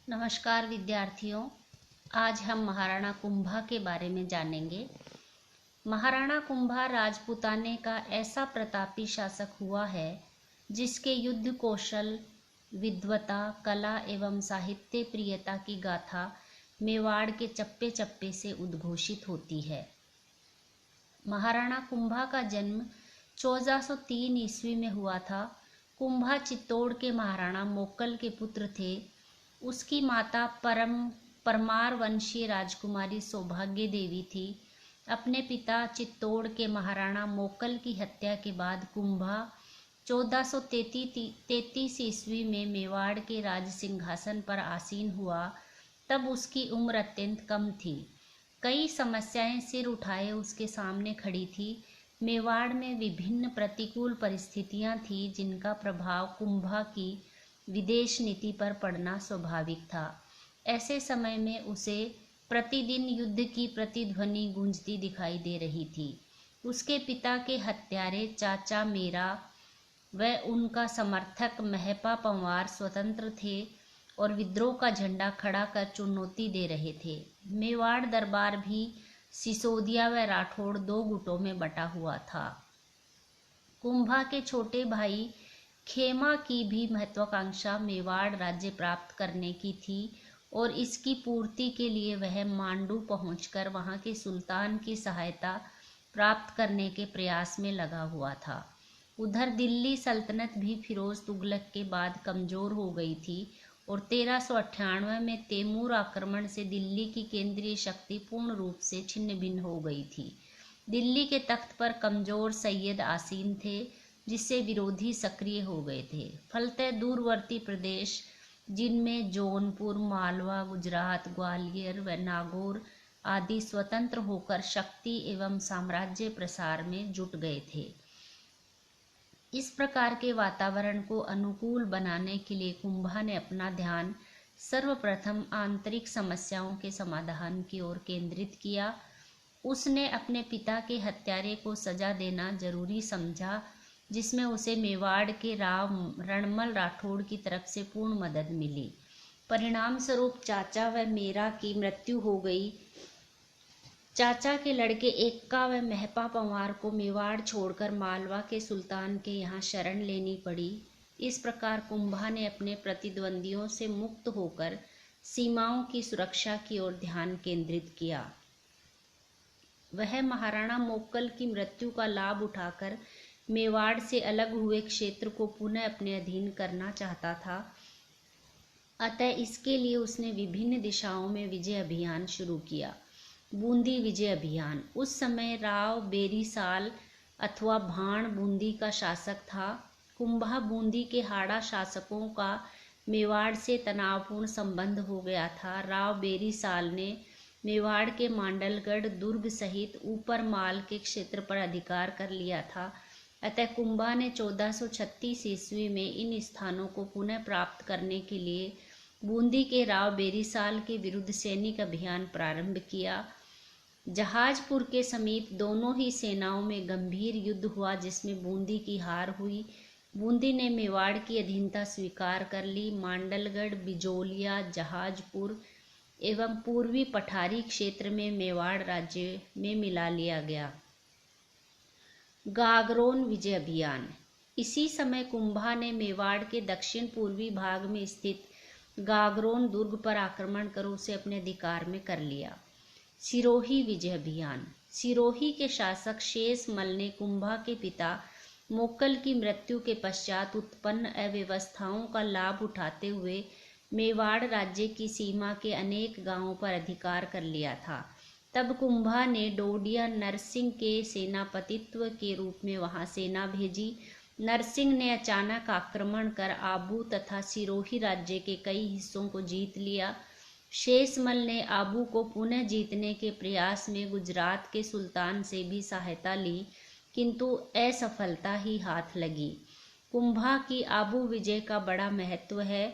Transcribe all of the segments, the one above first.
नमस्कार विद्यार्थियों। आज हम महाराणा कुंभा के बारे में जानेंगे। महाराणा कुंभा राजपूताने का ऐसा प्रतापी शासक हुआ है जिसके युद्ध कौशल, विद्वता, कला एवं साहित्य प्रियता की गाथा मेवाड़ के चप्पे चप्पे से उद्घोषित होती है। महाराणा कुंभा का जन्म 1403 ईस्वी में हुआ था। कुंभा चित्तौड़ के महाराणा मोक्कल के पुत्र थे। उसकी माता परमार वंशीय राजकुमारी सौभाग्य देवी थी। अपने पिता चित्तौड़ के महाराणा मोक्कल की हत्या के बाद कुंभा 1433 ईस्वी में मेवाड़ के राज सिंहासन पर आसीन हुआ। तब उसकी उम्र अत्यंत कम थी। कई समस्याएं सिर उठाए उसके सामने खड़ी थी। मेवाड़ में विभिन्न प्रतिकूल परिस्थितियां थीं जिनका प्रभाव कुंभा की विदेश नीति पर पड़ना स्वाभाविक था। ऐसे समय में उसे प्रतिदिन युद्ध की प्रतिध्वनि गूंजती दिखाई दे रही थी। उसके पिता के हत्यारे चाचा मेरा व उनका समर्थक महपा पंवार स्वतंत्र थे और विद्रोह का झंडा खड़ा कर चुनौती दे रहे थे। मेवाड़ दरबार भी सिसोदिया व राठौड़ दो गुटों में बटा हुआ था। कुंभा के छोटे भाई खेमा की भी महत्वाकांक्षा मेवाड़ राज्य प्राप्त करने की थी और इसकी पूर्ति के लिए वह मांडू पहुंचकर वहां के सुल्तान की सहायता प्राप्त करने के प्रयास में लगा हुआ था। उधर दिल्ली सल्तनत भी फिरोज तुगलक के बाद कमजोर हो गई थी और 1398 में तैमूर आक्रमण से दिल्ली की केंद्रीय शक्ति पूर्ण रूप से छिन्न भिन्न हो गई थी। दिल्ली के तख्त पर कमजोर सैयद आसीन थे जिससे विरोधी सक्रिय हो गए थे। फलतः दूरवर्ती प्रदेश जिनमें जौनपुर, मालवा, गुजरात, ग्वालियर व नागौर आदि स्वतंत्र होकर शक्ति एवं साम्राज्य प्रसार में जुट गए थे। इस प्रकार के वातावरण को अनुकूल बनाने के लिए कुंभा ने अपना ध्यान सर्वप्रथम आंतरिक समस्याओं के समाधान की ओर केंद्रित किया। उसने अपने पिता के हत्यारे को सजा देना जरूरी समझा, जिसमें उसे मेवाड़ के राव रणमल राठौड़ की तरफ से पूर्ण मदद मिली। परिणाम स्वरूप चाचा व मेरा की मृत्यु हो गई। चाचा के लड़के एक्का व महपा पंवार को मेवाड़ छोड़कर मालवा के सुल्तान के यहाँ शरण लेनी पड़ी। इस प्रकार कुंभा ने अपने प्रतिद्वंदियों से मुक्त होकर सीमाओं की सुरक्षा की ओर ध्यान केंद्रित किया। वह महाराणा मोक्कल की मृत्यु का लाभ उठाकर मेवाड़ से अलग हुए क्षेत्र को पुनः अपने अधीन करना चाहता था। अतः इसके लिए उसने विभिन्न दिशाओं में विजय अभियान शुरू किया। बूंदी विजय अभियान। उस समय राव बेरीसाल अथवा भाण बूंदी का शासक था। कुंभा बूंदी के हाड़ा शासकों का मेवाड़ से तनावपूर्ण संबंध हो गया था। राव बेरीसाल ने मेवाड़ के मांडलगढ़ दुर्ग सहित ऊपर माल के क्षेत्र पर अधिकार कर लिया था। अतः कुंभा ने 1436 ईस्वी में इन स्थानों को पुनः प्राप्त करने के लिए बूंदी के राव बेरीसाल के विरुद्ध सैनिक अभियान प्रारंभ किया। जहाजपुर के समीप दोनों ही सेनाओं में गंभीर युद्ध हुआ जिसमें बूंदी की हार हुई। बूंदी ने मेवाड़ की अधीनता स्वीकार कर ली। मांडलगढ़, बिजोलिया, जहाजपुर एवं पूर्वी पठारी क्षेत्र में मेवाड़ राज्य में मिला लिया गया। गागरोन विजय अभियान। इसी समय कुंभा ने मेवाड़ के दक्षिण पूर्वी भाग में स्थित गागरोन दुर्ग पर आक्रमण कर उसे अपने अधिकार में कर लिया। सिरोही विजय अभियान। सिरोही के शासक शेषमल ने कुंभा के पिता मोक्कल की मृत्यु के पश्चात उत्पन्न अव्यवस्थाओं का लाभ उठाते हुए मेवाड़ राज्य की सीमा के अनेक गांवों पर अधिकार कर लिया था। तब कुंभा ने डोडिया नरसिंह के सेनापतित्व के रूप में वहां सेना भेजी। नरसिंह ने अचानक आक्रमण कर आबू तथा सिरोही राज्य के कई हिस्सों को जीत लिया। शेषमल ने आबू को पुनः जीतने के प्रयास में गुजरात के सुल्तान से भी सहायता ली, किंतु असफलता ही हाथ लगी। कुंभा की आबू विजय का बड़ा महत्व है।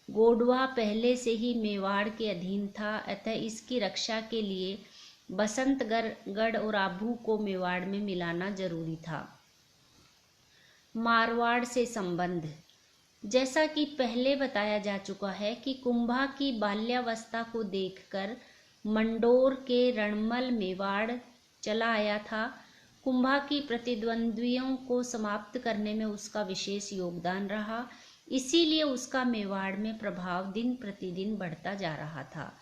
गोडवा पहले से ही मेवाड़ के अधीन था, अतः इसकी रक्षा के लिए बसंतगढ़ और आबू को मेवाड़ में मिलाना जरूरी था। मारवाड़ से संबंध। जैसा कि पहले बताया जा चुका है कि कुंभा की बाल्यावस्था को देखकर मंडोर के रणमल मेवाड़ चला आया था। कुंभा की प्रतिद्वंद्वियों को समाप्त करने में उसका विशेष योगदान रहा, इसीलिए उसका मेवाड़ में प्रभाव दिन प्रतिदिन बढ़ता जा रहा था।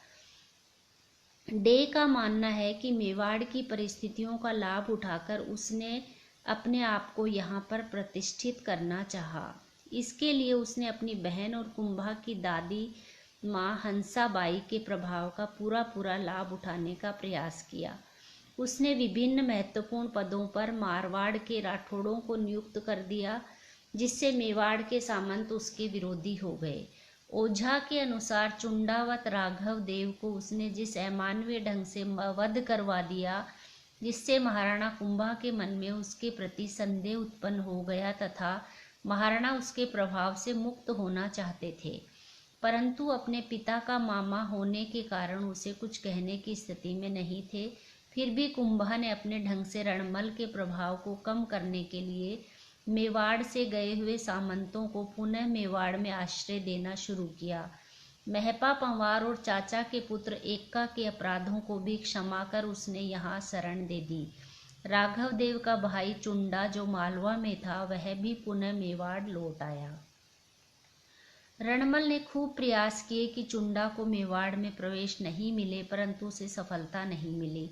डे का मानना है कि मेवाड़ की परिस्थितियों का लाभ उठाकर उसने अपने आप को यहाँ पर प्रतिष्ठित करना चाहा। इसके लिए उसने अपनी बहन और कुंभा की दादी माँ हंसाबाई के प्रभाव का पूरा लाभ उठाने का प्रयास किया। उसने विभिन्न महत्वपूर्ण पदों पर मारवाड़ के राठौड़ों को नियुक्त कर दिया, जिससे मेवाड़ के सामंत उसके विरोधी हो गए। ओझा के अनुसार चुंडावत राघव देव को उसने जिस अमानवीय ढंग से वध करवा दिया, जिससे महाराणा कुंभा के मन में उसके प्रति संदेह उत्पन्न हो गया तथा महाराणा उसके प्रभाव से मुक्त होना चाहते थे, परंतु अपने पिता का मामा होने के कारण उसे कुछ कहने की स्थिति में नहीं थे। फिर भी कुंभा ने अपने ढंग से रणमल के प्रभाव को कम करने के लिए मेवाड़ से गए हुए सामंतों को पुनः मेवाड़ में आश्रय देना शुरू किया। महपा पंवार और चाचा के पुत्र एक्का के अपराधों को भी क्षमा कर उसने यहाँ शरण दे दी। राघव देव का भाई चुंडा जो मालवा में था, वह भी पुनः मेवाड़ लौट आया। रणमल ने खूब प्रयास किए कि चुंडा को मेवाड़ में प्रवेश नहीं मिले, परंतु उसे सफलता नहीं मिली।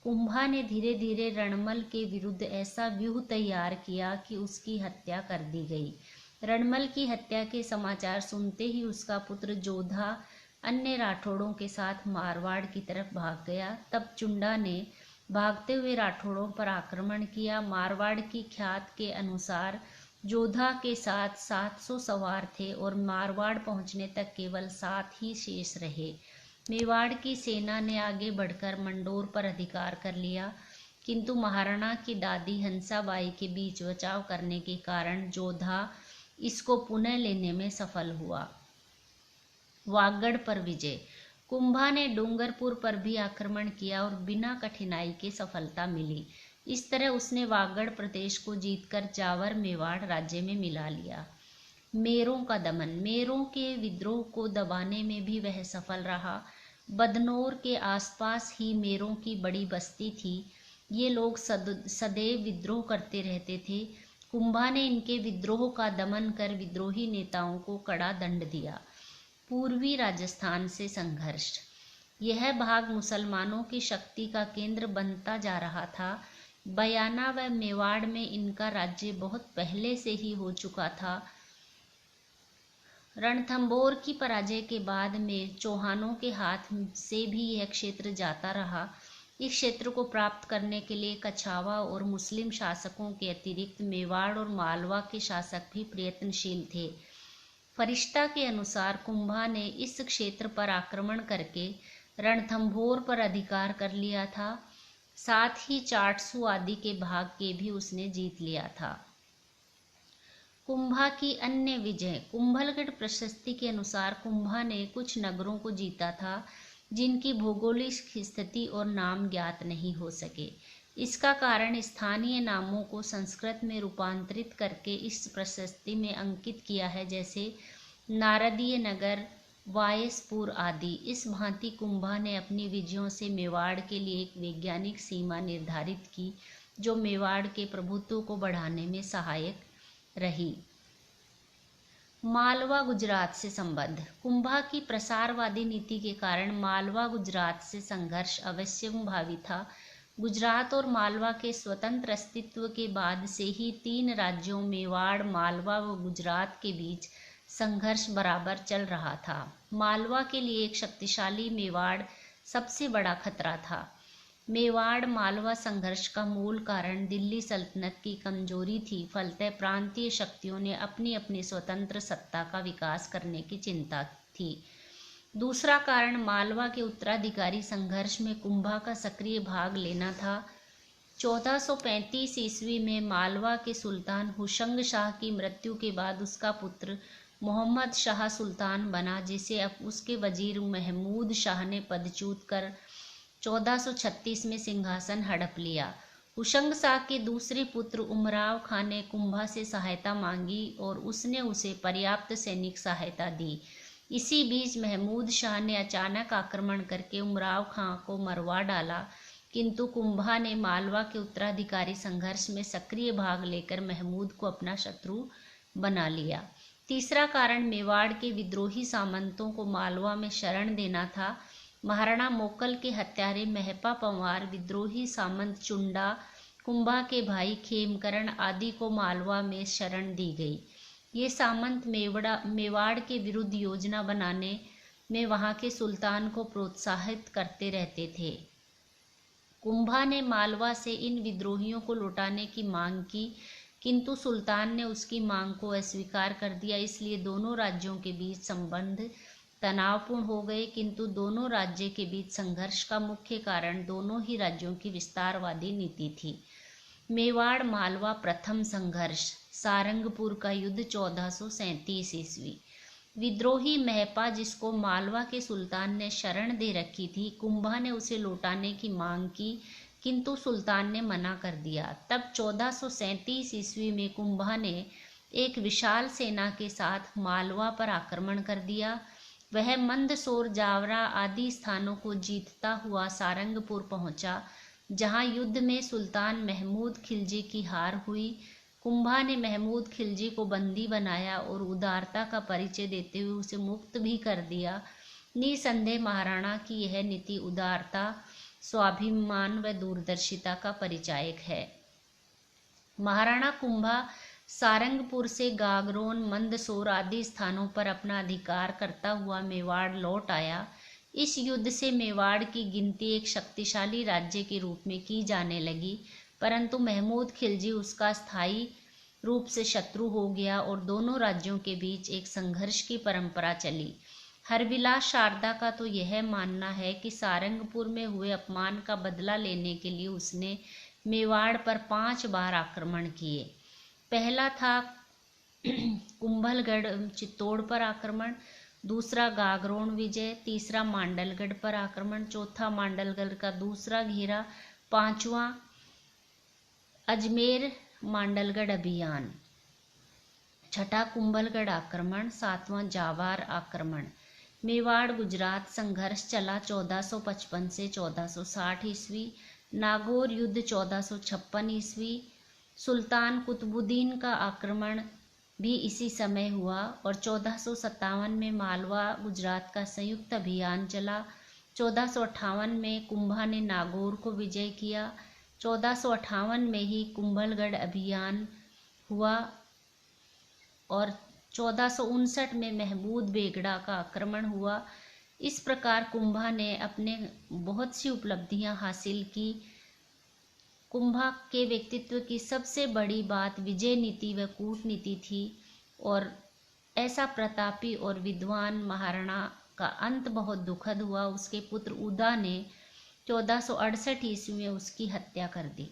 कुंभा ने धीरे धीरे रणमल के विरुद्ध ऐसा व्यूह तैयार किया कि उसकी हत्या कर दी गई। रणमल की हत्या के समाचार सुनते ही उसका पुत्र जोधा अन्य राठौड़ों के साथ मारवाड़ की तरफ भाग गया। तब चुंडा ने भागते हुए राठौड़ों पर आक्रमण किया। मारवाड़ की ख्यात के अनुसार जोधा के साथ 700 सवार थे और मारवाड़ पहुंचने तक केवल 7 ही शेष रहे। मेवाड़ की सेना ने आगे बढ़कर मंडोर पर अधिकार कर लिया, किंतु महाराणा की दादी हंसाबाई के बीच बचाव करने के कारण जोधा इसको पुनः लेने में सफल हुआ। वागड़ पर विजय। कुंभा ने डूंगरपुर पर भी आक्रमण किया और बिना कठिनाई के सफलता मिली। इस तरह उसने वागड़ प्रदेश को जीतकर जावर मेवाड़ राज्य में मिला लिया। मेरों का दमन। मेरों के विद्रोह को दबाने में भी वह सफल रहा। बदनौर के आसपास ही मेरों की बड़ी बस्ती थी। ये लोग सदैव विद्रोह करते रहते थे। कुंभा ने इनके विद्रोह का दमन कर विद्रोही नेताओं को कड़ा दंड दिया। पूर्वी राजस्थान से संघर्ष। यह भाग मुसलमानों की शक्ति का केंद्र बनता जा रहा था। बयाना व मेवाड़ में इनका राज्य बहुत पहले से ही हो चुका था। रणथंभौर की पराजय के बाद में चौहानों के हाथ से भी यह क्षेत्र जाता रहा। इस क्षेत्र को प्राप्त करने के लिए कछावा और मुस्लिम शासकों के अतिरिक्त मेवाड़ और मालवा के शासक भी प्रयत्नशील थे। फरिश्ता के अनुसार कुंभा ने इस क्षेत्र पर आक्रमण करके रणथंभौर पर अधिकार कर लिया था। साथ ही चाटसू आदि के भाग के भी उसने जीत लिया था। कुंभा की अन्य विजय। कुंभलगढ़ प्रशस्ति के अनुसार कुंभा ने कुछ नगरों को जीता था जिनकी भौगोलिक स्थिति और नाम ज्ञात नहीं हो सके। इसका कारण स्थानीय नामों को संस्कृत में रूपांतरित करके इस प्रशस्ति में अंकित किया है, जैसे नारदीय नगर, वायसपुर आदि। इस भांति कुंभा ने अपनी विजयों से मेवाड़ के लिए एक वैज्ञानिक सीमा निर्धारित की, जो मेवाड़ के प्रभुत्व को बढ़ाने में सहायक रही। मालवा गुजरात से संबंध। कुंभा की प्रसारवादी नीति के कारण मालवा गुजरात से संघर्ष अवश्यंभावी था। गुजरात और मालवा के स्वतंत्र अस्तित्व के बाद से ही 3 राज्यों मेवाड़, मालवा व गुजरात के बीच संघर्ष बराबर चल रहा था। मालवा के लिए एक शक्तिशाली मेवाड़ सबसे बड़ा खतरा था। मेवाड़ मालवा संघर्ष का मूल कारण दिल्ली सल्तनत की कमजोरी थी। फलतः प्रांतीय शक्तियों ने अपनी अपनी स्वतंत्र सत्ता का विकास करने की चिंता थी। दूसरा कारण मालवा के उत्तराधिकारी संघर्ष में कुंभा का सक्रिय भाग लेना था। 1435 ईस्वी में मालवा के सुल्तान हुशंग शाह की मृत्यु के बाद उसका पुत्र मोहम्मद शाह सुल्तान बना, जिसे अब उसके वजीर महमूद शाह ने पदच्युत कर 1436 में सिंहासन हड़प लिया। हुशंग शाह के दूसरे पुत्र उमराव खां ने कुंभा से सहायता मांगी और उसने उसे पर्याप्त सैनिक सहायता दी। इसी बीच महमूद शाह ने अचानक आक्रमण करके उमराव खां को मरवा डाला, किंतु कुंभा ने मालवा के उत्तराधिकारी संघर्ष में सक्रिय भाग लेकर महमूद को अपना शत्रु बना लिया। तीसरा कारण मेवाड़ के विद्रोही सामंतों को मालवा में शरण देना था। महाराणा मोकल के हत्यारे मेहपा पंवार, विद्रोही सामंत चुंडा, कुंभा के भाई खेमकरण आदि को मालवा में शरण दी गई। ये सामंत मेवाड़ के विरुद्ध योजना बनाने में वहां के सुल्तान को प्रोत्साहित करते रहते थे। कुंभा ने मालवा से इन विद्रोहियों को लौटाने की मांग की, किंतु सुल्तान ने उसकी मांग को अस्वीकार कर दिया। इसलिए दोनों राज्यों के बीच संबंध तनावपूर्ण हो गए, किंतु दोनों राज्य के बीच संघर्ष का मुख्य कारण दोनों ही राज्यों की विस्तारवादी नीति थी। मेवाड़ मालवा प्रथम संघर्ष, सारंगपुर का युद्ध 1437 ईस्वी। विद्रोही मेहपा, जिसको मालवा के सुल्तान ने शरण दे रखी थी, कुंभा ने उसे लौटाने की मांग की, किंतु सुल्तान ने मना कर दिया। तब 1437 ईस्वी में कुंभा ने एक विशाल सेना के साथ मालवा पर आक्रमण कर दिया। वह मंदसौर, जावरा आदि स्थानों को जीतता हुआ सारंगपुर पहुंचा, जहां युद्ध में सुल्तान महमूद खिलजी की हार हुई। कुंभा ने महमूद खिलजी को बंदी बनाया और उदारता का परिचय देते हुए उसे मुक्त भी कर दिया। निसंदेह महाराणा की यह नीति उदारता, स्वाभिमान व दूरदर्शिता का परिचायक है। महाराणा कुंभा सारंगपुर से गागरोन, मंदसौर आदि स्थानों पर अपना अधिकार करता हुआ मेवाड़ लौट आया। इस युद्ध से मेवाड़ की गिनती एक शक्तिशाली राज्य के रूप में की जाने लगी, परंतु महमूद खिलजी उसका स्थायी रूप से शत्रु हो गया और दोनों राज्यों के बीच एक संघर्ष की परंपरा चली। हरविलास शारदा का तो यह मानना है कि सारंगपुर में हुए अपमान का बदला लेने के लिए उसने मेवाड़ पर 5 बार आक्रमण किए। पहला था कुंभलगढ़ चित्तौड़ पर आक्रमण, दूसरा गागरोन विजय, तीसरा मांडलगढ़ पर आक्रमण, चौथा मांडलगढ़ का दूसरा घेरा, पांचवा अजमेर मांडलगढ़ अभियान, छठा कुंभलगढ़ आक्रमण, सातवां जावार आक्रमण। मेवाड़ गुजरात संघर्ष चला 1455 से 1460 ईस्वी। नागौर युद्ध 1456 ईस्वी। सुल्तान कुतुबुद्दीन का आक्रमण भी इसी समय हुआ और 1457 में मालवा गुजरात का संयुक्त अभियान चला। 1458 में कुंभा ने नागौर को विजय किया। 1458 में ही कुंभलगढ़ अभियान हुआ और 1459 में महमूद बेगड़ा का आक्रमण हुआ। इस प्रकार कुंभा ने अपने बहुत सी उपलब्धियां हासिल की। कुंभा के व्यक्तित्व की सबसे बड़ी बात विजय नीति व कूटनीति थी और ऐसा प्रतापी और विद्वान महाराणा का अंत बहुत दुखद हुआ। उसके पुत्र उदा ने 1468 ईस्वी में उसकी हत्या कर दी।